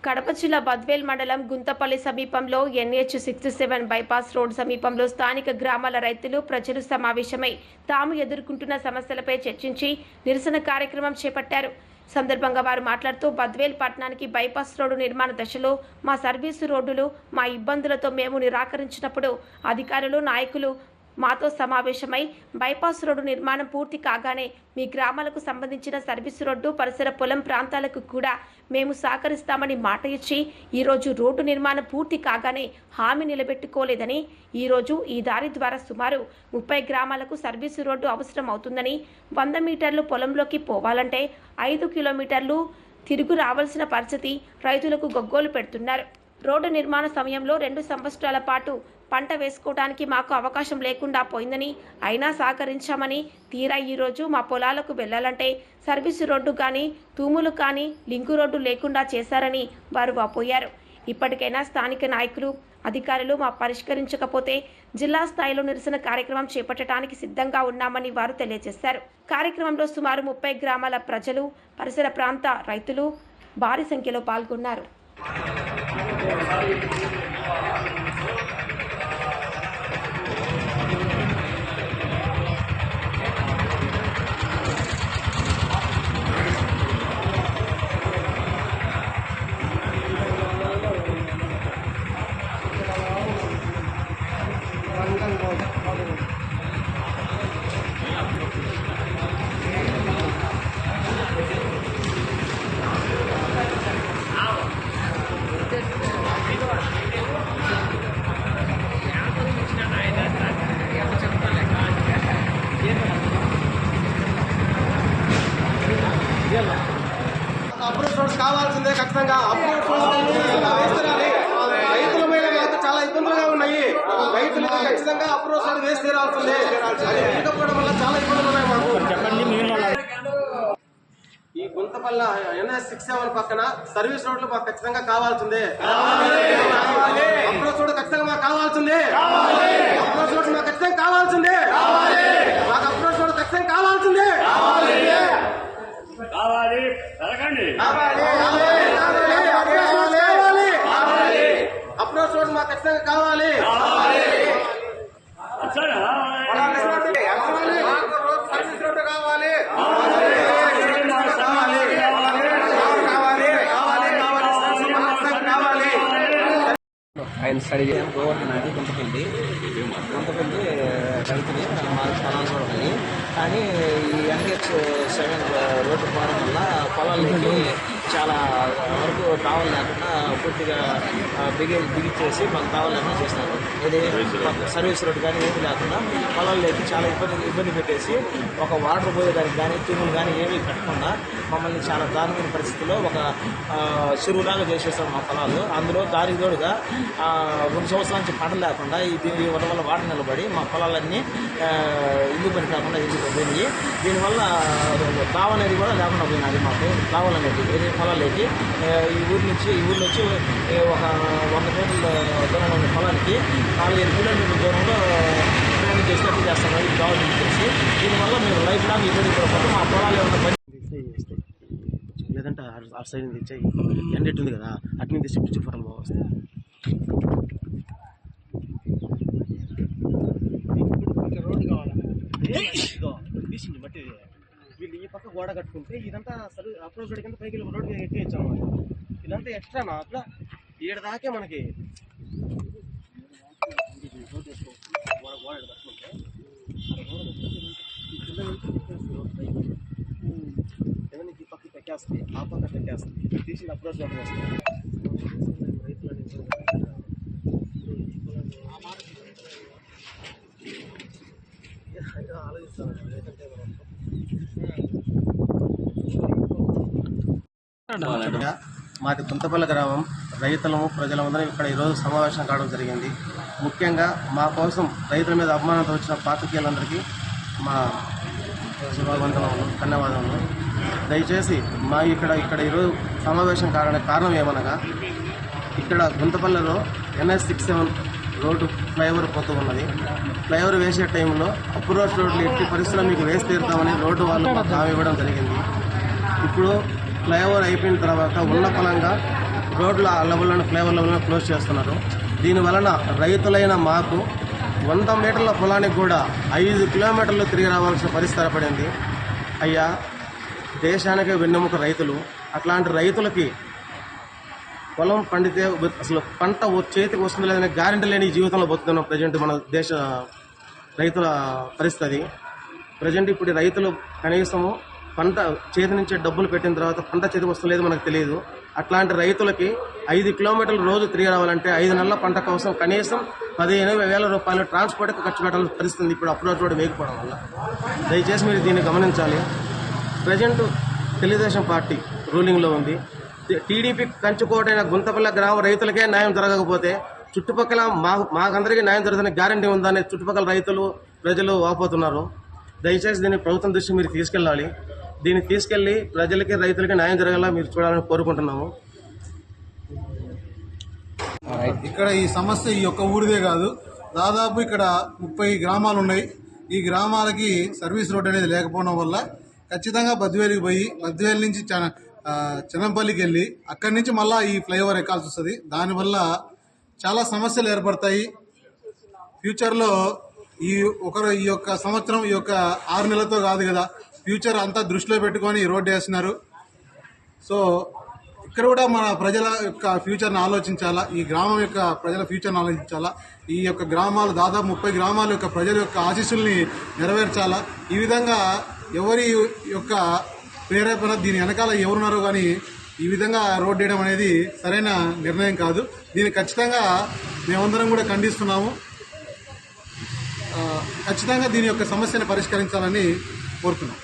కడప జిల్లా బద్వేల్ మండలం గుంతపల్లి సమీపంలో NH67 బైపాస్ రోడ్ సమీపంలో స్థానిక గ్రామాల రైతులు ప్రజలు సమావేశమై తాము ఎదుర్కొంటున్న సమస్యలపై చర్చించి నిరసన కార్యక్రమం చేపట్టారు. సందర్భంగా వారు మాట్లాడుతూ బద్వేల్ పట్టణానికి బైపాస్ రోడ్డు నిర్మాణ దశలో మా సర్వీసు రోడ్డులు మా ఇబ్బందులతో మేము నిరాకరించినప్పుడు అధికారులు నాయకులు మాతో సమావేశమై బైపాస్ రోడ్డు నిర్మాణం పూర్తి కాగానే మీ గ్రామాలకు సంబంధించిన సర్వీసు రోడ్డు పరిసర పొలం ప్రాంతాలకు కూడా మేము సహకరిస్తామని మాట ఇచ్చి ఈరోజు రోడ్డు నిర్మాణం పూర్తి కాగానే హామీ నిలబెట్టుకోలేదని, ఈరోజు ఈ దారి ద్వారా సుమారు 30 గ్రామాలకు సర్వీసు రోడ్డు అవసరం అవుతుందని, 100 మీటర్లు పొలంలోకి పోవాలంటే 5 కిలోమీటర్లు తిరుగు రావాల్సిన పరిస్థితి రైతులకు గగ్గోలు పెడుతున్నారు. రోడ్డు నిర్మాణ సమయంలో 2 సంవత్సరాల పాటు పంట వేసుకోవడానికి మాకు అవకాశం లేకుండా పోయిందని, అయినా సహకరించామని, తీరా ఈరోజు మా పొలాలకు వెళ్లాలంటే సర్వీసు రోడ్డు కానీ తూములు కానీ లింకు రోడ్డు లేకుండా చేశారని వారు వాపోయారు. ఇప్పటికైనా స్థానిక నాయకులు అధికారులు మా పరిష్కరించకపోతే జిల్లా స్థాయిలో నిరసన కార్యక్రమం చేపట్టడానికి సిద్ధంగా ఉన్నామని వారు తెలియజేశారు. కార్యక్రమంలో సుమారు 30 గ్రామాల ప్రజలు, పరిసర ప్రాంత రైతులు భారీ సంఖ్యలో పాల్గొన్నారు. అప్రోచ్ రోడ్స్ కావాల్సిందే ఖచ్చితంగా. అప్రోచ్ వేస్తున్నాయి. రైతుల మీద మాకు చాలా ఇబ్బందులుగా ఉన్నాయి. రైతులకు ఖచ్చితంగా అప్రోచ్ రోడ్ వేసి తీరాల్సిందే. అది వేయకపోవడం వల్ల చాలా ఇబ్బందులు ఉన్నాయి మాకు. ఈ గుంతపల్లి NH67 పక్కన సర్వీస్ రోడ్లు మాకు ఖచ్చితంగా కావాల్సిందే. అప్రోచ్ రోడ్ ఖచ్చితంగా మాకు కావాల్సిందే. అప్రోచ్ రోడ్ మాకు ఖచ్చితంగా కావాల్సిందే. మాకు అప్రోచ్ రోడ్ ఖచ్చితంగా కావాల్సిందే. అప్రోచ్ రోడ్ మాకు ఖచ్చితంగా కావాలి. సర్వీస్ రోడ్డు కావాలి. ఆయన స్టడీ చేయడం గోవర్ధనాది గుంతపల్లి రైతుని మాకు పొలాలు కూడా ఉన్నాయి. కానీ ఈ NH7 రోడ్డు పోవడం వల్ల పొలాలకి చాలా వరకు తావలు లేకుండా పూర్తిగా బిగిచ్చేసి మాకు తావలు లేకుండా చేస్తున్నారు. ఇది సర్వీస్ రోడ్డు కానీ ఏమీ లేకుండా పొలాల్లోకి చాలా ఇబ్బంది పెట్టేసి ఒక వాటర్ పోయేదానికి కానీ తూములు కానీ ఏమీ పెట్టకుండా మమ్మల్ని చాలా దారుణమైన పరిస్థితుల్లో ఒక చెరువులాగా చేసేస్తాం మా పొలాలు. అందులో దారికి తోడుగా 2 సంవత్సరాల నుంచి పంట లేకుండా దీని వల్ల వాటర్ నిలబడి మా పొలాలన్నీ ఇల్లు పని కాకుండా పోయింది. దీనివల్ల తావ అనేది కూడా లేకుండా పోయినది. మాకు తావాలనేది పొలాలకి ఈ ఊరి నుంచి ఒక 100 మీటర్ల దూరంలో ఉన్న పొలానికి 4-5 కిలోమీటర్ల దూరంలో ప్రయాణం చేసినట్టు చేస్తాం. ఇది గవర్నమెంట్ చేసి దీనివల్ల మేము లైఫ్ లాంగ్ ఇబ్బంది పడకుండా మా పొలాలు ఏమన్నా పని లేదంటే ఆ సైడ్ నుంచి ఇచ్చాయి. ఎండెట్టు ఉంది కదా, అటు నుంచి పిచ్చి ఫోటోలు బాగా వస్తాయి. తీసింది బట్టి వీళ్ళు ఈ పక్క గోడ కట్టుకుంటే ఇదంతా అప్రోచ్ రోడ్ కింద పైకి రోడ్డు ఎక్కేయచ్చు అన్నమాట. ఇదంతా ఎక్స్ట్రా అట్లా 7 దాకే మనకి గోడ కట్టుకుంటే ఏదైనా ఈ పక్క పెట్టేస్తుంది, ఆ పక్క పెట్టేస్తుంది. తీసిన అప్రోచ్ రోడ్డు వస్తుంది. మాది గుంతపల్లి గ్రామం. రైతులము ప్రజలందరం ఇక్కడ ఈరోజు సమావేశం కావడం జరిగింది. ముఖ్యంగా మా కోసం రైతుల మీద అభిమానంతో వచ్చిన పాత్రికేయులందరికీ మా శుభావందనములు, ధన్యవాదములు. దయచేసి మా ఇక్కడ ఈరోజు సమావేశం కారణం ఏమనగా, ఇక్కడ గుంతపల్లిలో NH67 రోడ్డు ఫ్లైఓవర్ పోతూ ఉన్నది. ఫ్లైఓవర్ వేసే టైంలో అప్రోచ్ రోడ్లు ఎట్టి పరిస్థితుల్లో మీకు వేసి తీరుతామని రోడ్డు వాళ్ళు మాకు హామీ ఇవ్వడం జరిగింది. ఇప్పుడు ఫ్లైఓవర్ అయిపోయిన తర్వాత ఉన్న ఫలంగా రోడ్ల లెవెల్లోనే ఫ్లైఓవర్ లెవెల్లోనే క్లోజ్ చేస్తున్నారు. దీనివలన రైతులైన మాకు 100 మీటర్ల పొలానికి కూడా 5 కిలోమీటర్లు తిరిగి రావాల్సిన పరిస్థితి ఏర్పడింది. అయ్యా, దేశానికి వెన్నెముక రైతులు. అట్లాంటి రైతులకి పొలం పండితే అసలు పంట చేతికి వస్తుంది లేదనే గ్యారెంటీ లేని జీవితంలో బతుకుతున్నాం ప్రజెంట్ మన దేశ రైతుల పరిస్థితి. ప్రజెంట్ ఇప్పుడు రైతులు కనీసము పంట చేతి నుంచి డబ్బులు పెట్టిన తర్వాత పంట చేతికి వస్తలేదు మనకు తెలియదు. అట్లాంటి రైతులకి 5 కిలోమీటర్లు రోజు తిరిగి రావాలంటే 5 నెలల పంట కోసం కనీసం 15,000 రూపాయలు ట్రాన్స్పోర్ట్కి ఖర్చు పెట్టాల్సిన పరిస్థితి ఇప్పుడు అప్రోచ్ రోడ్ వేయకపోవడం వల్ల. దయచేసి మీరు దీన్ని గమనించాలి. ప్రజెంట్ తెలుగుదేశం పార్టీ రూలింగ్లో ఉంది. టీడీపీ కంచుకోటైన గుంతపల్లి గ్రామ రైతులకే న్యాయం జరగకపోతే చుట్టుపక్కల మాకందరికీ న్యాయం జరుగుతున్న గ్యారంటీ ఉందని చుట్టుపక్కల రైతులు ప్రజలు వాపోతున్నారు. దయచేసి దీన్ని ప్రభుత్వం దృష్టి మీరు తీసుకెళ్ళాలి. దీన్ని తీసుకెళ్లి ప్రజలకి రైతులకి న్యాయం జరగాల మీరు చూడాలని కోరుకుంటున్నాము. ఇక్కడ ఈ సమస్య ఈ యొక్క ఊరిదే కాదు, దాదాపు ఇక్కడ 30 గ్రామాలు ఉన్నాయి. ఈ గ్రామాలకి సర్వీస్ రోడ్ అనేది లేకపోవడం వల్ల ఖచ్చితంగా బద్వేలికి పోయి బద్వేలి నుంచి చెన్నంపల్లికి వెళ్ళి అక్కడి నుంచి మళ్ళీ ఈ ఫ్లైఓవర్ ఎక్కాల్సి వస్తుంది. దానివల్ల చాలా సమస్యలు ఏర్పడతాయి. ఫ్యూచర్లో ఈ యొక్క సంవత్సరం ఈ యొక్క 6 నెలలతో కాదు కదా, ఫ్యూచర్ అంతా దృష్టిలో పెట్టుకొని రోడ్డు వేస్తున్నారు. సో ఇక్కడ కూడా మన ప్రజల యొక్క ఫ్యూచర్ని ఆలోచించాలా, ఈ గ్రామం యొక్క ప్రజల ఫ్యూచర్ని ఆలోచించాలా. ఈ యొక్క గ్రామాలు దాదాపు 30 గ్రామాల యొక్క ప్రజల యొక్క ఆశీస్సుల్ని నెరవేర్చాలా. ఈ విధంగా ఎవరి యొక్క ప్రేరేపణ దీని వెనకాల ఎవరున్నారో కానీ ఈ విధంగా రోడ్ వేయడం అనేది సరైన నిర్ణయం కాదు. దీన్ని ఖచ్చితంగా మేమందరం కూడా ఖండిస్తున్నాము. ఖచ్చితంగా దీని యొక్క సమస్యను పరిష్కరించాలని కోరుతున్నాం.